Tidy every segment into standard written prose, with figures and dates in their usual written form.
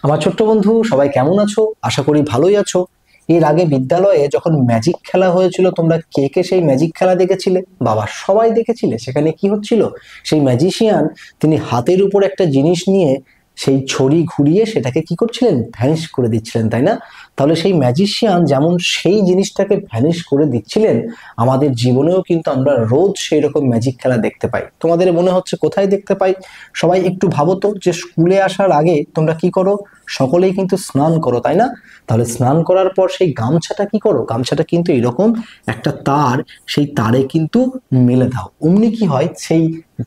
আমার ছোট্ট বন্ধু সবাই কেমন আছো? আশা করি ভালোই আছো। এর আগে বিদ্যালয়ে যখন ম্যাজিক খেলা হয়েছিল, তোমরা কে কে সেই ম্যাজিক খেলা দেখেছিলে? বাবা, সবাই দেখেছিলে। সেখানে কি হচ্ছিল? সেই ম্যাজিশিয়ান তিনি হাতের উপর একটা জিনিস নিয়ে সেই ছড়ি ঘুরিয়ে সেটাকে কি করছিলেন? ভ্যানিশ করে দিচ্ছিলেন, তাই না? তাহলে সেই ম্যাজিশিয়ান যেমন সেই জিনিসটাকে ভ্যানিশ করে দিচ্ছিলেন, আমাদের জীবনেও কিন্তু আমরা রোজ সেই রকম ম্যাজিক খেলা দেখতে পাই। তোমাদের মনে হচ্ছে কোথায় দেখতে পাই? সবাই একটু ভাবো তো, যে স্কুলে আসার আগে তোমরা কি করো? সকলেই কিন্তু স্নান করো, তাই না? তাহলে স্নান করার পর সেই গামছাটা কি করো? গামছাটা কিন্তু এরকম একটা তার, সেই তারে কিন্তু মেলে দাও। অমনি কি হয়, সেই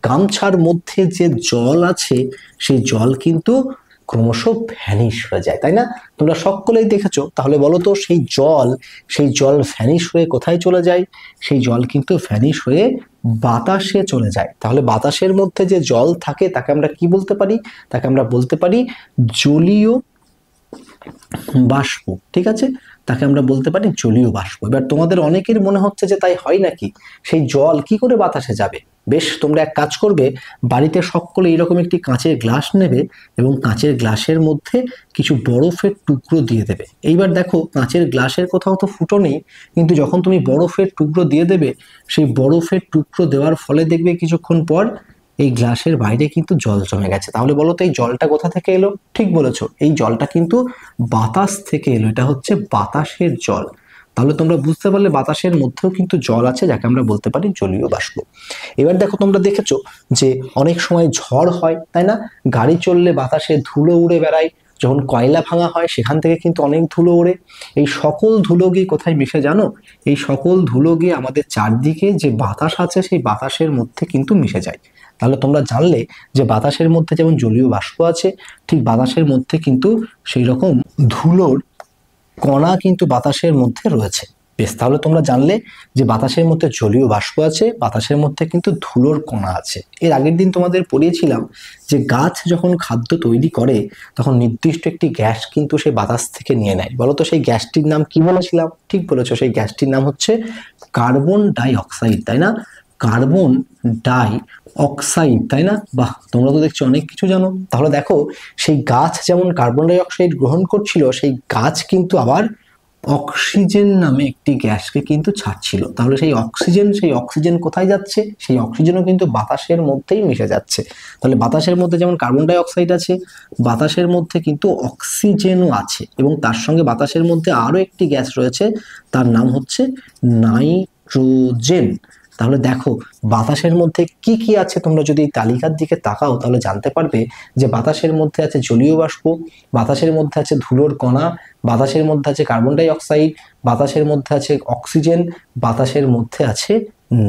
গামছার মধ্যে যে জল আছে সেই জল কিন্তু ক্রমশ ভ্যানিশ হয়ে যায়, তাই না? তোমরা সকলেই দেখেছো। তাহলে বলো তো, সেই জল ভ্যানিশ হয়ে কোথায় চলে যায়? সেই জল কিন্তু ভ্যানিশ হয়ে বাতাসে চলে যায়। তাহলে বাতাসের মধ্যে যে জল থাকে তাকে আমরা কি বলতে পারি? তাকে আমরা বলতে পারি জলীয় বাষ্প। ঠিক আছে, তাকে আমরা বলতে পারি জলীয় বাষ্প। এবার তোমাদের অনেকের মনে হচ্ছে যে তাই হয় নাকি, সেই জল কি করে বাতাসে যাবে? বেশ, তোমরা এক কাজ করবে, বাড়িতে সকলে এরকম একটি কাঁচের গ্লাস নেবে এবং কাঁচের গ্লাসের মধ্যে কিছু বরফের টুকরো দিয়ে দেবে। এইবার দেখো, কাঁচের গ্লাসের কোথাও তো ফুটো নেই, কিন্তু যখন তুমি বরফের টুকরো দিয়ে দেবে, সেই বরফের টুকরো দেওয়ার ফলে দেখবে কিছুক্ষণ পর এই গ্লাসের বাইরে কিন্তু জল জমে গেছে। তাহলে বলো তো, এই জলটা কোথা থেকে এলো? ঠিক বলেছো, এই জলটা কিন্তু বাতাস থেকে এলো। এটা হচ্ছে বাতাসের জল। তাহলে তোমরা বুঝতে পারলে বাতাসের মধ্যেও কিন্তু জল আছে, যাকে আমরা বলতে পারি জলীয় বাষ্প। এবার দেখো, তোমরা দেখেছো যে অনেক সময় ঝড় হয়, তাই না? গাড়ি চললে বাতাসে ধুলো উড়ে বেড়ায়। যখন কয়লা ভাঙা হয় সেখান থেকে কিন্তু অনেক ধুলো ওড়ে। এই সকল ধুলো গিয়ে কোথায় মিশে জানো? এই সকল ধুলো গিয়ে আমাদের চারদিকে যে বাতাস আছে সেই বাতাসের মধ্যে কিন্তু মিশে যায়। তাহলে তোমরা জানলে যে বাতাসের মধ্যে যেমন জলীয় বাষ্প আছে, ঠিক বাতাসের মধ্যে কিন্তু সেই রকম ধুলোর কণা কিন্তু বাতাসের মধ্যে রয়েছে। বেশ, তাহলে তোমরা জানলে যে বাতাসের মধ্যে জলীয় বাষ্প আছে, বাতাসের মধ্যে কিন্তু ধুলোর কণা আছে। এর আগের দিন তোমাদের পড়িয়েছিলাম যে গাছ যখন খাদ্য তৈরি করে তখন নির্দিষ্ট একটি গ্যাস কিন্তু সেই বাতাস থেকে নিয়ে নেয়। বলো তো, সেই গ্যাসটির নাম কি বলেছিলাম? ঠিক বলেছো, সেই গ্যাসটির নাম হচ্ছে কার্বন ডাই অক্সাইড, তাই না? কার্বন ডাই অক্সাইড, তাই না? বাহ, তোমরা তো দেখছো অনেক কিছু জানো। তাহলে দেখো, সেই গাছ যেমন কার্বন ডাই অক্সাইড গ্রহণ করছিল, সেই গাছ কিন্তু আবার অক্সিজেন নামে একটি গ্যাসকে কিন্তু ছাড়ছিল। তাহলে সেই অক্সিজেন কোথায় যাচ্ছে? সেই অক্সিজেনও কিন্তু বাতাসের মধ্যেই মিশে যাচ্ছে। তাহলে বাতাসের মধ্যে যেমন কার্বন ডাই অক্সাইড আছে, বাতাসের মধ্যে কিন্তু অক্সিজেনও আছে, এবং তার সঙ্গে বাতাসের মধ্যে আরো একটি গ্যাস রয়েছে, তার নাম হচ্ছে নাইট্রোজেন। তাহলে দেখো, বাতাসের মধ্যে কি কি আছে, তোমরা যদি এই তালিকার দিকে তাকাও তাহলে জানতে পারবে যে বাতাসের মধ্যে আছে জলীয় বাষ্প, বাতাসের মধ্যে আছে ধুলোর কণা, বাতাসের মধ্যে আছে কার্বন ডাই অক্সাইড, বাতাসের মধ্যে আছে অক্সিজেন, বাতাসের মধ্যে আছে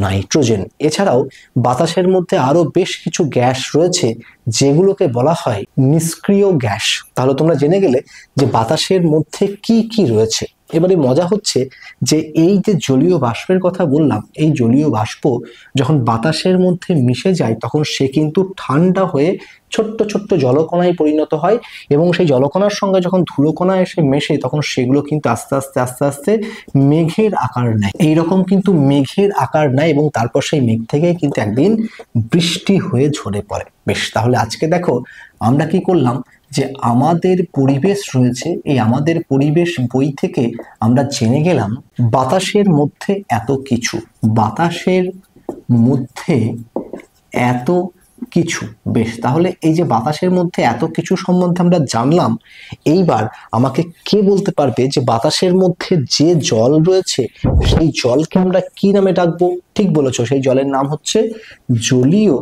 নাইট্রোজেন। এছাড়াও বাতাসের মধ্যে আরো বেশ কিছু গ্যাস রয়েছে যেগুলোকে বলা হয় নিষ্ক্রিয় গ্যাস। তাহলে তোমরা জেনে গেলে যে বাতাসের মধ্যে কি কি রয়েছে। এবারে মজা হচ্ছে যে এই যে জলীয় বাষ্পের কথা বললাম, এই জলীয় বাষ্প যখন বাতাসের মধ্যে মিশে যায় তখন সে কিন্তু ঠান্ডা হয়ে ছোট্ট ছোট্ট জলকণায় পরিণত হয়, এবং সেই জলকণার সঙ্গে যখন ধুলোকণা এসে মেশে তখন সেগুলো কিন্তু আস্তে আস্তে আস্তে আস্তে মেঘের আকার নেয়। এইরকম কিন্তু মেঘের আকার নেয়, এবং তারপর সেই মেঘ থেকে কিন্তু একদিন বৃষ্টি হয়ে ঝরে পড়ে। বেশ, তাহলে আজকে দেখো আমরা কি করলাম, যে আমাদের পরিবেশ রয়েছে, এই আমাদের পরিবেশ বই থেকে আমরা জেনে গেলাম বাতাসের মধ্যে এত কিছু, বাতাসের মধ্যে এত কিছু। বেশ, তাহলে এই যে বাতাসের মধ্যে এত কিছু সম্বন্ধে আমরা জানলাম, এইবার আমাকে কে বলতে পারবে যে বাতাসের মধ্যে যে জল রয়েছে সেই জলকে আমরা কি নামে ডাকবো? ঠিক বলেছো, সেই জলের নাম হচ্ছে জলীয়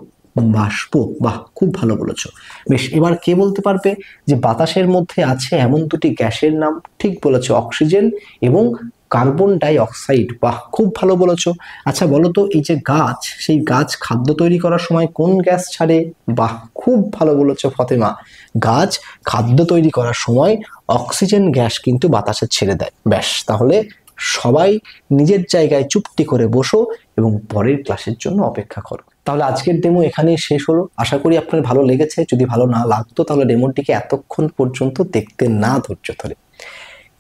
বাষ্প। বাহ, খুব ভালো বলেছো। বেশ, এবার কে বলতে পারবে যে বাতাসের মধ্যে আছে এমন দুটি গ্যাসের নাম? ঠিক বলেছো, অক্সিজেন এবং কার্বন ডাই অক্সাইড। বাহ, খুব ভালো বলেছো। আচ্ছা বলো তো, এই যে গাছ, সেই গাছ খাদ্য তৈরি করার সময় কোন গ্যাস ছাড়ে? বাহ, খুব ভালো বলেছো ফতেমা। গাছ খাদ্য তৈরি করার সময় অক্সিজেন গ্যাস কিন্তু বাতাসে ছেড়ে দেয়। ব্যাস, তাহলে সবাই নিজের জায়গায় চুপটি করে বসো এবং পরের ক্লাসের জন্য অপেক্ষা করো। তাহলে আজকের ডেমো এখানেই শেষ হলো। আশা করি আপনার ভালো লেগেছে। যদি ভালো না লাগতো তাহলে ডেমোটিকে এতক্ষণ পর্যন্ত দেখতে না ধৈর্য ধরে।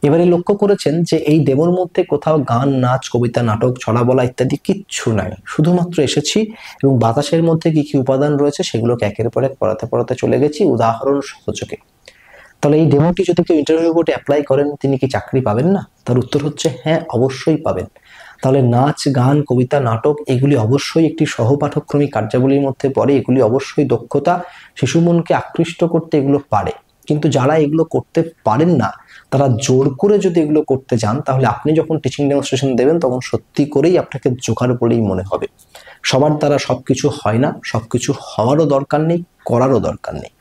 এবারে লক্ষ্য করেছেন যে এই ডেমোর মধ্যে কোথাও গান, নাচ, কবিতা, নাটক, ছড়া বলা ইত্যাদি কিচ্ছু নাই। শুধুমাত্র এসেছি এবং বাতাসের মধ্যে কি কি উপাদান রয়েছে সেগুলোকে একের পর এক পড়াতে পড়াতে চলে গেছি উদাহরণ সহযোগে। তাহলে এই ডেমোটি যদি কেউ ইন্টারভিউ বোর্ডে অ্যাপ্লাই করেন, তিনি কি চাকরি পাবেন না? তার উত্তর হচ্ছে হ্যাঁ, অবশ্যই পাবেন। তাহলে নাচ, গান, কবিতা, নাটক এগুলি অবশ্যই একটি সহপাঠক্রমিক কার্যাবলীর মধ্যে পড়ে। এগুলি অবশ্যই দক্ষতা, শিশু মনকে আকৃষ্ট করতে এগুলো পারে। কিন্তু যারা এগুলো করতে পারেন না, তারা জোর করে যদি এগুলো করতে যান, তাহলে আপনি যখন টিচিং ডেমনস্ট্রেশন দেবেন তখন সত্যি করেই আপনাকে জোকার বলেই মনে হবে। সবার দ্বারা সবকিছু হয় না, সবকিছু হওয়ারও দরকার নেই, করারও দরকার নেই।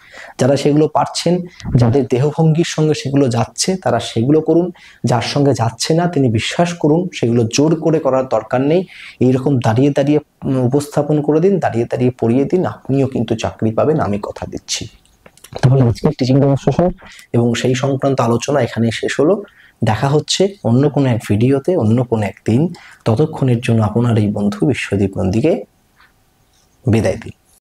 যারা সেগুলো পারছেন, যাদের দেহভঙ্গির সঙ্গে সেগুলো যাচ্ছে, তারা সেগুলো করুন। যার সঙ্গে যাচ্ছে না, তিনি বিশ্বাস করুন সেগুলো জোর করে করার দরকার নেই। এইরকম দাঁড়িয়ে দাঁড়িয়ে উপস্থাপন করে দিন, দাঁড়িয়ে দাঁড়িয়ে পড়িয়ে দিন, আপনিও কিন্তু চাকরি পাবেন, আমি কথা দিচ্ছি। তাহলে আজকের টিচিং ডেমনস্ট্রেশন এবং সেই সংক্রান্ত আলোচনা এখানে শেষ হলো। দেখা হচ্ছে অন্য কোনো এক ভিডিওতে, অন্য কোনো এক দিন। ততক্ষণের জন্য আপনার এই বন্ধু বিশ্বদীপ নন্দীকে বিদায় দিন।